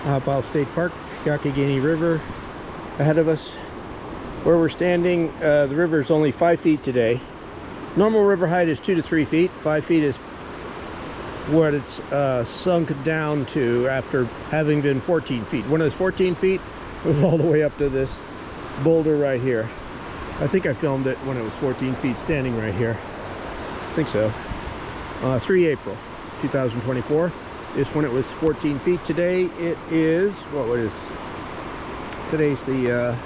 Ohiopyle State Park, Yougiogheny River ahead of us. Where we're standing, the river is only 5 feet today. Normal river height is 2 to 3 feet. 5 feet is what it's sunk down to after having been 14 feet. When it was 14 feet, it was all the way up to this boulder right here. I think I filmed it when it was 14 feet standing right here. I think so. 3 April 2024 is when it was 14 feet. Today it is, today's the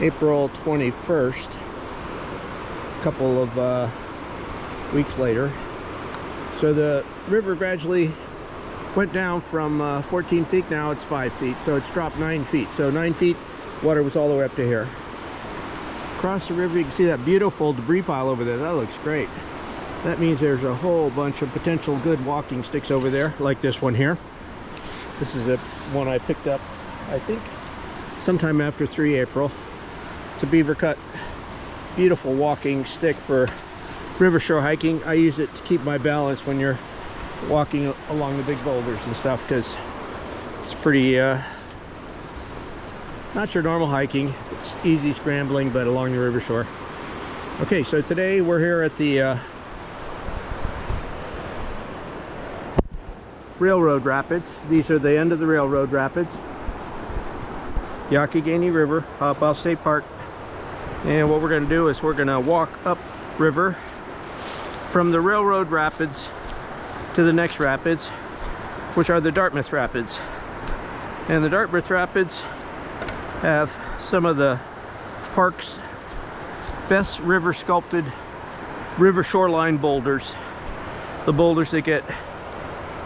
April 21st, a couple of weeks later. So the river gradually went down from 14 feet, now it's 5 feet, so it's dropped 9 feet. So 9 feet, water was all the way up to here. Across the river you can see that beautiful debris pile over there. That looks great. That means there's a whole bunch of potential good walking sticks over there, like this one here. This is one I picked up, I think, sometime after 3 April. It's a beaver cut, beautiful walking stick for river shore hiking. I use it to keep my balance when you're walking along the big boulders and stuff, because it's pretty, not your normal hiking. It's easy scrambling, but along the river shore. Okay, so today we're here at the railroad rapids. These are the end of the railroad rapids. Yougiogheny River, Ohiopyle State Park. And what we're going to do is we're going to walk up river from the railroad rapids to the next rapids, which are the Dartmouth Rapids. And the Dartmouth Rapids have some of the park's best river sculpted river shoreline boulders. The boulders that get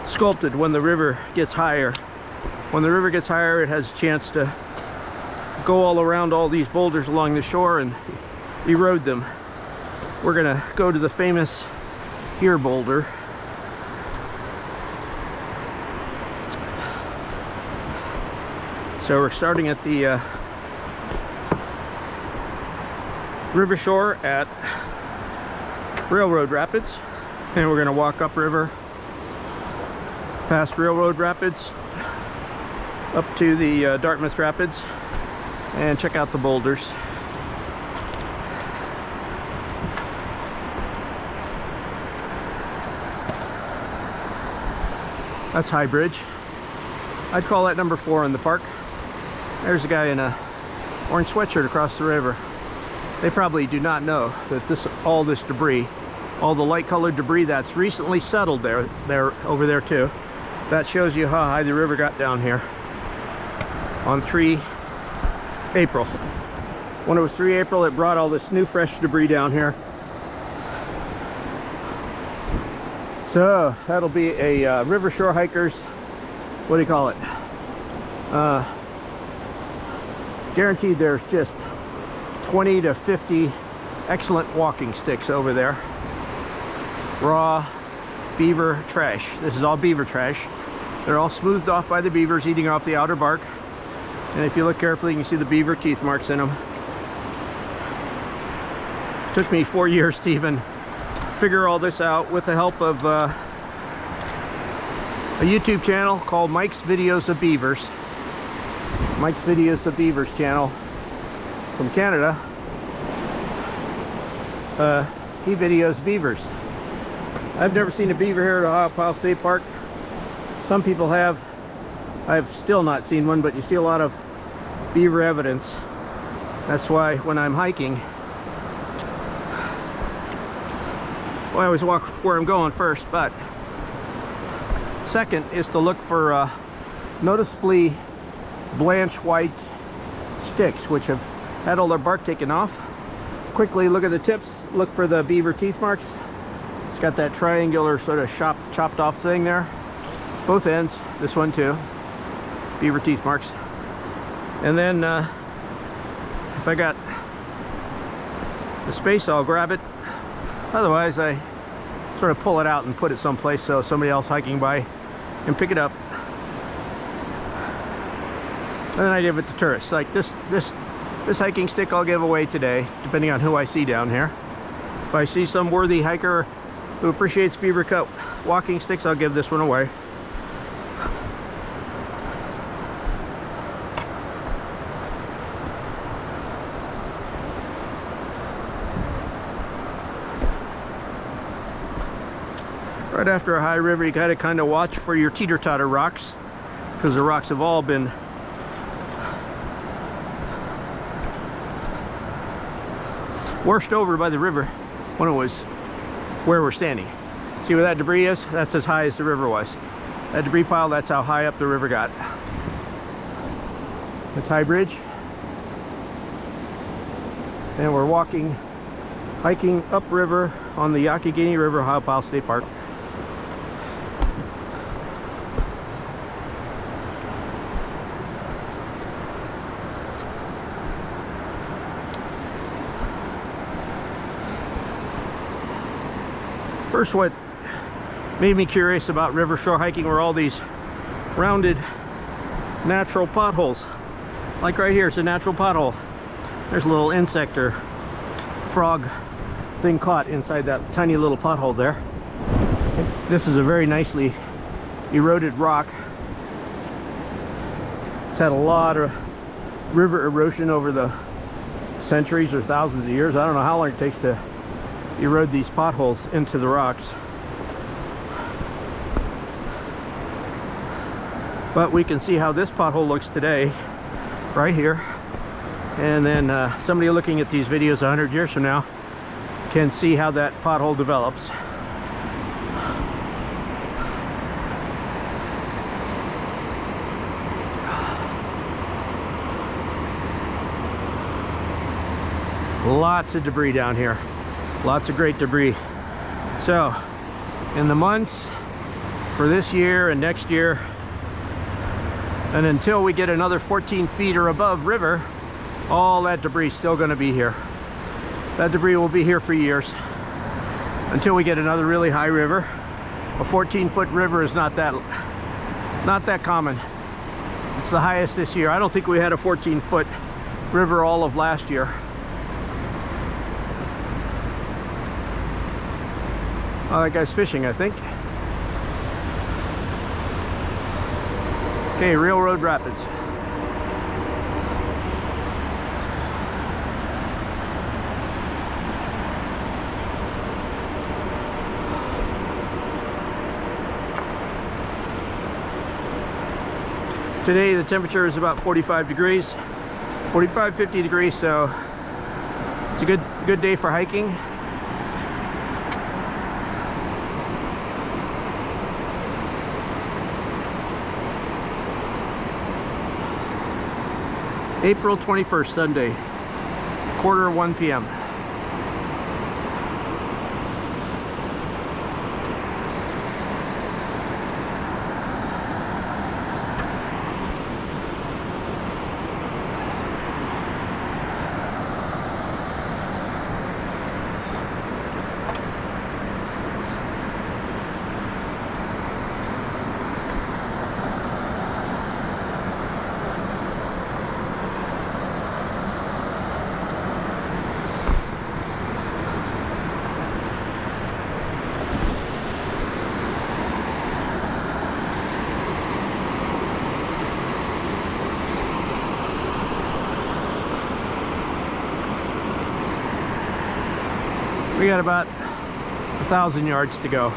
sculpted when the river gets higher. When the river gets higher, it has a chance to go all around all these boulders along the shore and erode them. We're gonna go to the famous ear boulder. So we're starting at the river shore at Railroad Rapids, and we're gonna walk upriver past Railroad Rapids up to the Dartmouth Rapids and check out the boulders. That's High Bridge. I'd call that number 4 in the park. There's a guy in a orange sweatshirt across the river. They probably do not know that all this debris, all the light colored debris that's recently settled over there too. That shows you how high the river got down here on 3 April. When it was 3 April, it brought all this new fresh debris down here. So that'll be a river shore hikers, what do you call it? Guaranteed there's just 20 to 50 excellent walking sticks over there. Raw beaver trash. This is all beaver trash. They're all smoothed off by the beavers eating off the outer bark. And if you look carefully, you can see the beaver teeth marks in them. It took me 4 years to even figure all this out with the help of a YouTube channel called Mike's Videos of Beavers. Mike's Videos of Beavers channel from Canada. He videos beavers. I've never seen a beaver here at Ohiopyle State Park. Some people have. I've still not seen one, but you see a lot of beaver evidence. That's why when I'm hiking, well, I always walk where I'm going first, but second is to look for noticeably blanched white sticks which have had all their bark taken off. Quickly look at the tips, look for the beaver teeth marks. It's got that triangular sort of chopped off thing there. Both ends, this one too. Beaver teeth marks. And then if I got the space, I'll grab it. Otherwise I sort of pull it out and put it someplace so somebody else hiking by can pick it up. And then I give it to tourists. Like this hiking stick I'll give away today, depending on who I see down here. If I see some worthy hiker who appreciates beaver cut walking sticks, I'll give this one away. Right after a high river, you gotta kind of watch for your teeter-totter rocks, because the rocks have all been washed over by the river when it was where we're standing. See where that debris is? That's as high as the river was. That debris pile, that's how high up the river got. That's High Bridge. And we're hiking upriver on the Yougiogheny River, Ohiopyle State Park. First, what made me curious about river shore hiking were all these rounded natural potholes. Like right here, it's a natural pothole. There's a little insect or frog thing caught inside that tiny little pothole there. This is a very nicely eroded rock. It's had a lot of river erosion over the centuries or thousands of years. I don't know how long it takes to erode these potholes into the rocks. But we can see how this pothole looks today, right here. And then somebody looking at these videos 100 years from now can see how that pothole develops. Lots of debris down here. Lots of great debris. So, in the months for this year and next year, and until we get another 14 feet or above river, all that debris is still going to be here. That debris will be here for years until we get another really high river. A 14-foot river is not that common. It's the highest this year. I don't think we had a 14-foot river all of last year. Oh, that guy's fishing, I think. Okay, Railroad Rapids. Today the temperature is about 45 degrees, 45, 50 degrees, so it's a good day for hiking. April 21st, Sunday, 1:45 p.m. We got about 1,000 yards to go.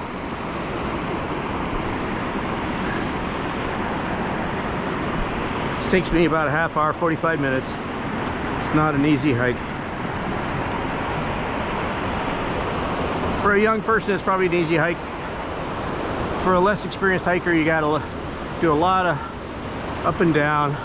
This takes me about a half hour, 45 minutes. It's not an easy hike. For a young person, it's probably an easy hike. For a less experienced hiker, you gotta do a lot of up and down.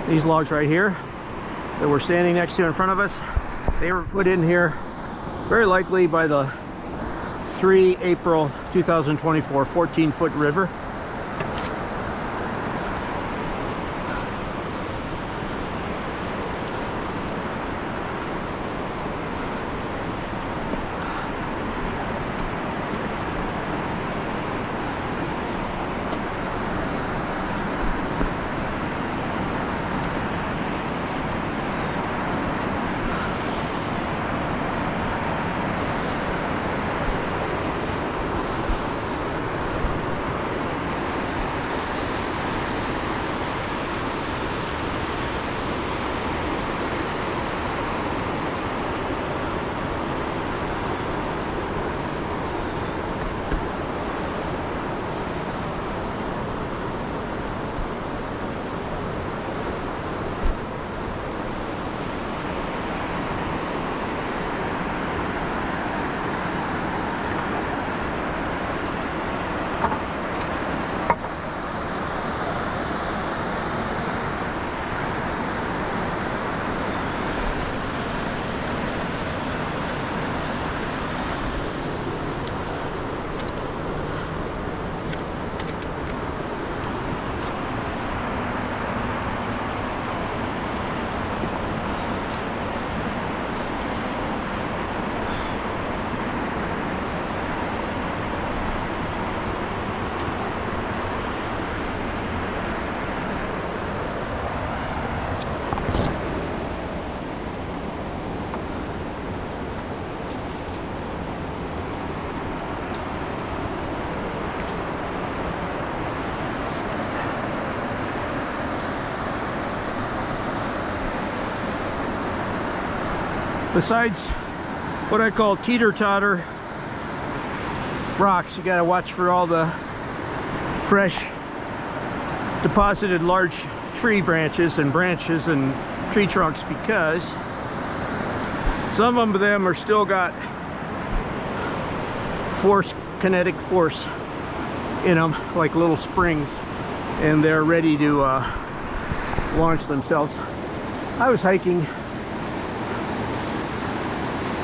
These logs right here that we're standing next to in front of us, they were put in here very likely by the 3 April 2024 14-foot river. Besides what I call teeter-totter rocks, you gotta watch for all the fresh deposited large tree branches and tree trunks, because some of them are still got kinetic force in them, like little springs, and they're ready to launch themselves. I was hiking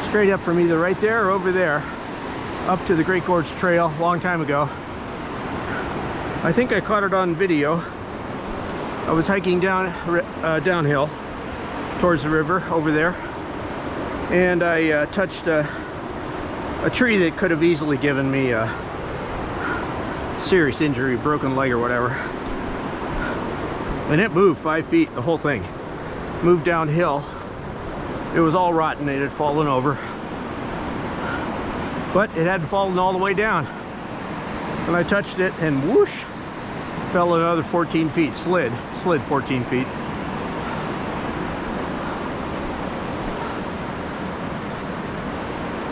straight up from either right there or over there up to the Great Gorge Trail a long time ago. I think I caught it on video. I was hiking downhill towards the river over there, and I touched a tree that could have easily given me a serious injury, broken leg or whatever. And it moved 5 feet, the whole thing moved downhill. It was all rotten, it had fallen over, but it hadn't fallen all the way down. And I touched it and whoosh, fell another 14 feet, slid 14 feet.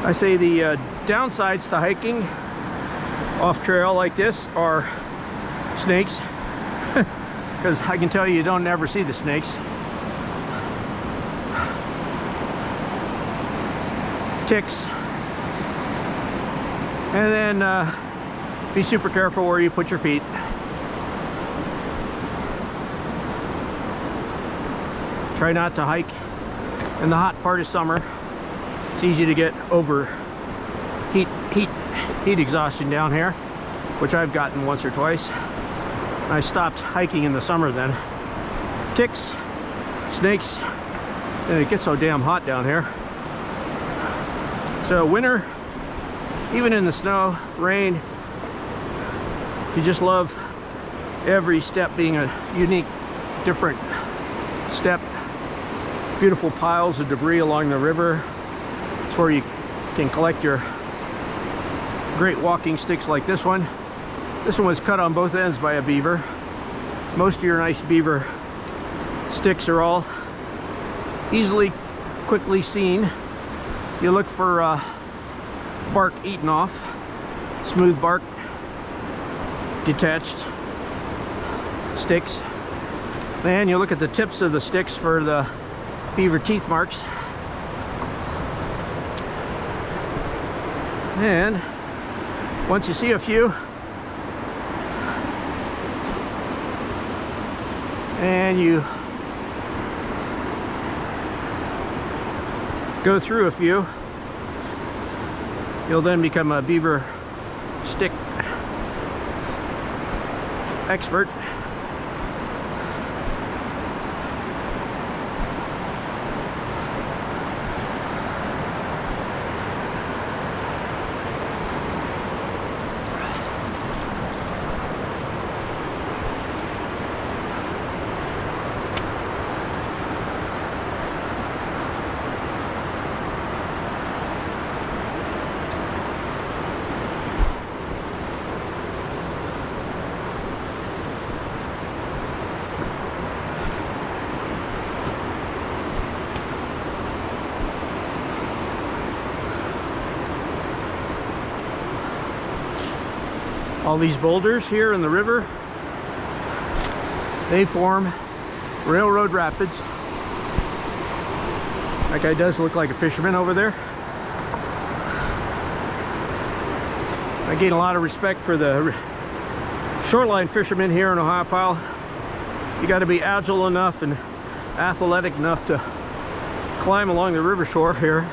I say the downsides to hiking off trail like this are snakes, because I can tell you, you don't ever see the snakes. Ticks, and then be super careful where you put your feet. Try not to hike in the hot part of summer. It's easy to get over heat exhaustion down here, which I've gotten once or twice. I stopped hiking in the summer then. Ticks, snakes, and it gets so damn hot down here. So winter, even in the snow, rain, you just love every step being a unique, different step. Beautiful piles of debris along the river. It's where you can collect your great walking sticks like this one. This one was cut on both ends by a beaver. Most of your nice beaver sticks are all easily, quickly seen. You look for bark eaten off, smooth bark, detached sticks. Then you look at the tips of the sticks for the beaver teeth marks. And once you see a few, and you go through a few. You'll then become a beaver stick expert. All these boulders here in the river, they form railroad rapids. That guy does look like a fisherman over there. I gain a lot of respect for the shoreline fishermen here in Ohiopyle. You got to be agile enough and athletic enough to climb along the river shore here.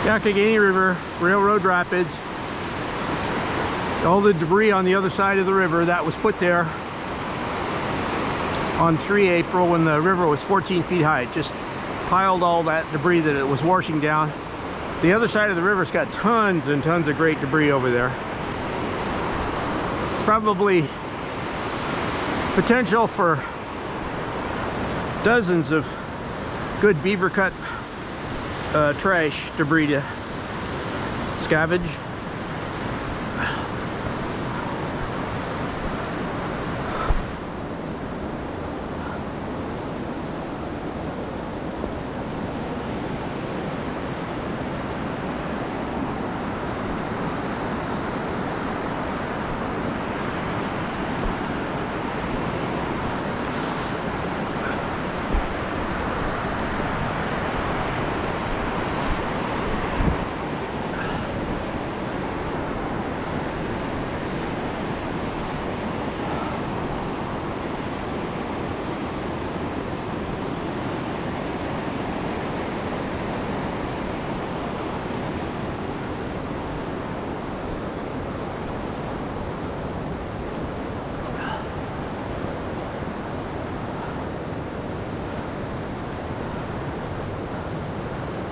Yougiogheny River, railroad rapids. All the debris on the other side of the river that was put there on 3 April when the river was 14 feet high. It just piled all that debris that it was washing down. The other side of the river's got tons and tons of great debris over there. It's probably potential for dozens of good beaver cut trash debris to scavenge.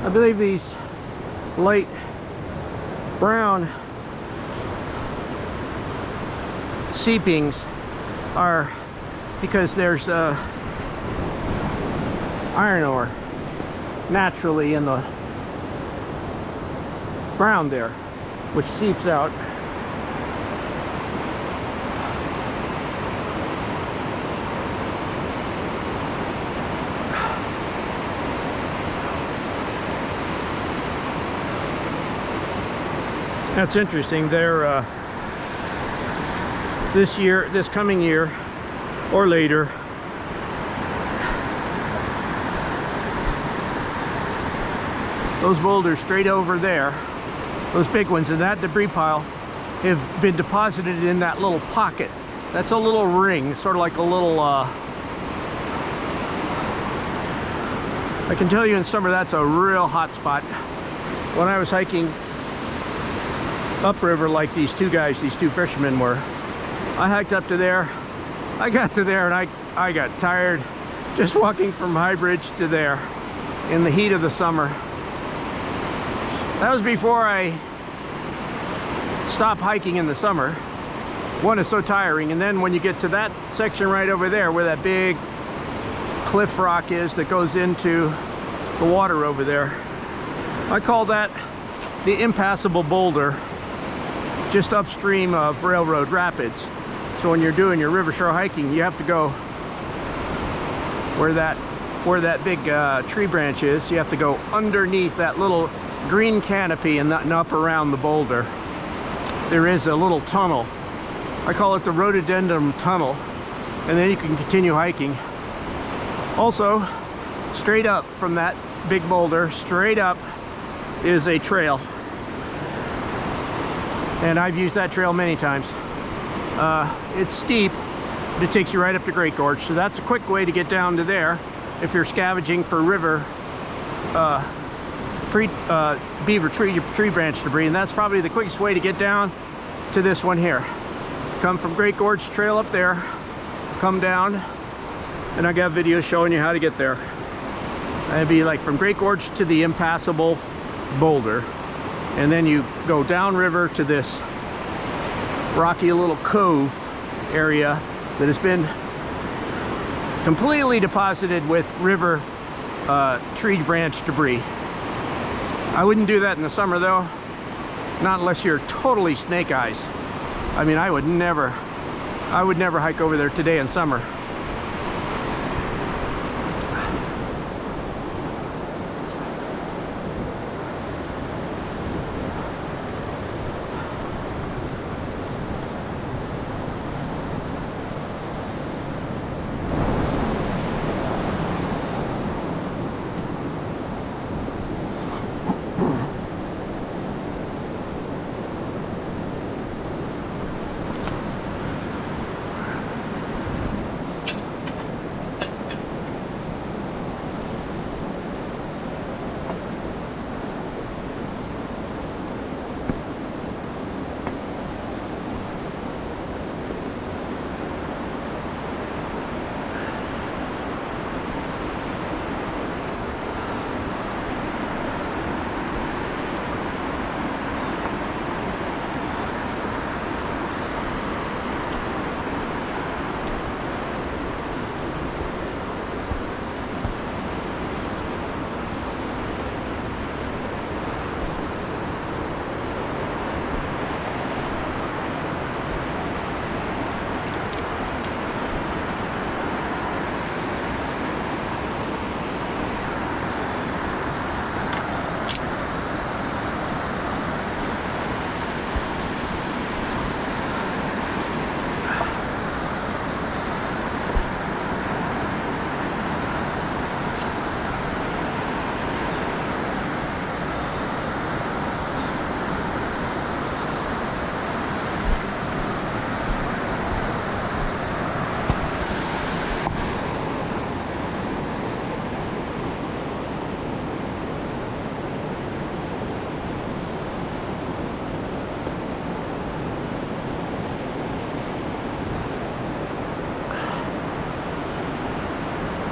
I believe these light brown seepings are because there's iron ore naturally in the ground there. which seeps out. That's interesting. They're this coming year or later, those boulders straight over there, those big ones in that debris pile, have been deposited in that little pocket. That's a little ring, sort of like a little I can tell you in summer that's a real hot spot. When I was hiking upriver like these two fishermen were, I hiked up to there. I got to there and I got tired just walking from High Bridge to there in the heat of the summer. That was before I stopped hiking in the summer. One is so tiring, and then when you get to that section right over there where that big cliff rock is that goes into the water over there, I call that the impassable boulder, just upstream of Railroad Rapids. So when you're doing your river shore hiking, you have to go where that big tree branch is. You have to go underneath that little green canopy and up around the boulder. There is a little tunnel. I call it the rhododendron tunnel, and then you can continue hiking. Also, straight up from that big boulder, straight up is a trail, and I've used that trail many times. It's steep, but it takes you right up to Great Gorge, so that's a quick way to get down to there if you're scavenging for river beaver tree branch debris, and that's probably the quickest way to get down to this one here. Come from Great Gorge Trail up there, come down, and I got videos showing you how to get there. It'd be like from Great Gorge to the impassable boulder, and then you go downriver to this rocky little cove area that has been completely deposited with river tree branch debris. I wouldn't do that in the summer though, not unless you're totally snake eyes. I mean, I would never hike over there today in summer.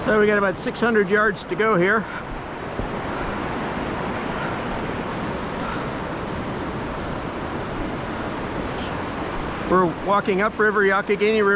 So we got about 600 yards to go here. We're walking upriver, Yougiogheny River.